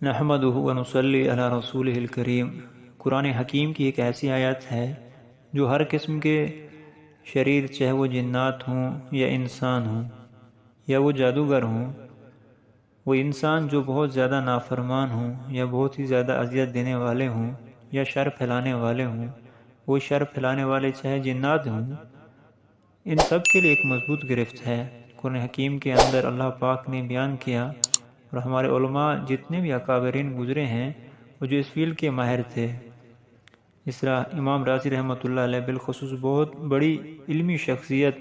نحمدہ و نصلی علی رسولہ الکریم۔ قرآن حکیم کی ایک ایسی آیت ہے جو ہر قسم کے شریر، چاہے وہ جنات ہوں یا انسان ہوں یا وہ جادوگر ہوں، وہ انسان جو بہت زیادہ نافرمان ہوں یا بہت ہی زیادہ اذیت دینے والے ہوں یا شر پھیلانے والے ہوں، وہ شر پھیلانے والے چاہے جنات ہوں، ان سب کے لیے ایک مضبوط گرفت ہے۔ قرآن حکیم کے اندر اللہ پاک نے بیان کیا، اور ہمارے علماء جتنے بھی اکابرین گزرے ہیں وہ جو اس فیلڈ کے ماہر تھے، اس طرح امام رازی رحمۃ اللہ علیہ بالخصوص بہت بڑی علمی شخصیت،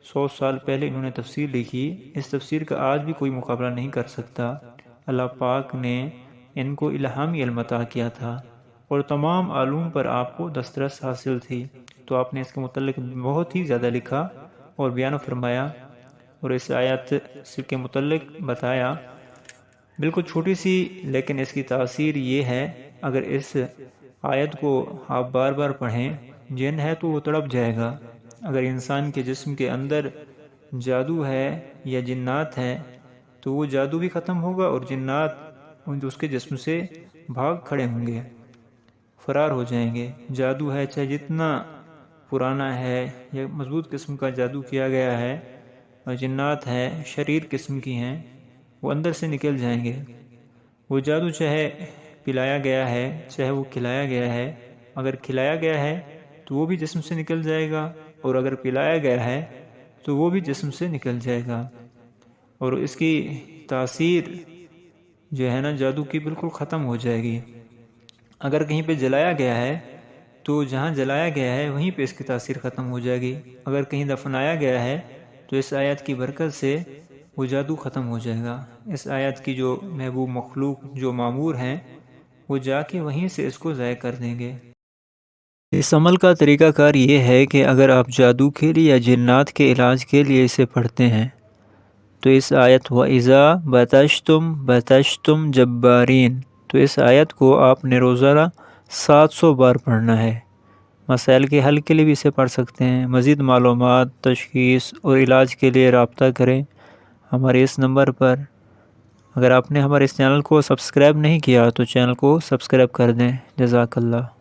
100 سال پہلے انہوں نے تفسیر لکھی، اس تفسیر کا آج بھی کوئی مقابلہ نہیں کر سکتا۔ اللہ پاک نے ان کو الہامی علم عطا کیا تھا اور تمام علوم پر آپ کو دسترس حاصل تھی، تو آپ نے اس کے متعلق بہت ہی زیادہ لکھا اور بیان فرمایا اور اس آیت کے متعلق بتایا۔ بالکل چھوٹی سی لیکن اس کی تاثیر یہ ہے، اگر اس آیت کو آپ بار بار پڑھیں، جن ہے تو وہ تڑپ جائے گا۔ اگر انسان کے جسم کے اندر جادو ہے یا جنات ہے تو وہ جادو بھی ختم ہوگا اور جنات اس کے جسم سے بھاگ کھڑے ہوں گے، فرار ہو جائیں گے۔ جادو ہے چاہے جتنا پرانا ہے یا مضبوط قسم کا جادو کیا گیا ہے، اور جنات ہے شریر قسم کی ہیں، وہ اندر سے نکل جائیں گے۔ وہ جادو چاہے پلایا گیا ہے چاہے وہ کھلایا گیا ہے، اگر کھلایا گیا ہے تو وہ بھی جسم سے نکل جائے گا، اور اگر پلایا گیا ہے تو وہ بھی جسم سے نکل جائے گا، اور اس کی تاثیر جو ہے نا جادو کی بالکل ختم ہو جائے گی۔ اگر کہیں پہ جلایا گیا ہے تو جہاں جلایا گیا ہے وہیں پہ اس کی تاثیر ختم ہو جائے گی۔ اگر کہیں دفنایا گیا ہے تو اس آیت کی برکت سے وہ جادو ختم ہو جائے گا۔ اس آیت کی جو محبوب مخلوق جو معمور ہیں وہ جا کے وہیں سے اس کو ضائع کر دیں گے۔ اس عمل کا طریقہ کار یہ ہے کہ اگر آپ جادو کے لیے یا جنات کے علاج کے لیے اسے پڑھتے ہیں تو اس آیت وَإِذَا بَطَشْتُمْ بَطَشْتُمْ جَبَّارِينَ، تو اس آیت کو آپ نے روزانہ 700 بار پڑھنا ہے۔ مسائل کے حل کے لیے بھی اسے پڑھ سکتے ہیں۔ مزید معلومات، تشخیص اور علاج کے لیے رابطہ کریں ہمارے اس نمبر پر۔ اگر آپ نے ہمارے اس چینل کو سبسکرائب نہیں کیا تو چینل کو سبسکرائب کر دیں۔ جزاک اللہ۔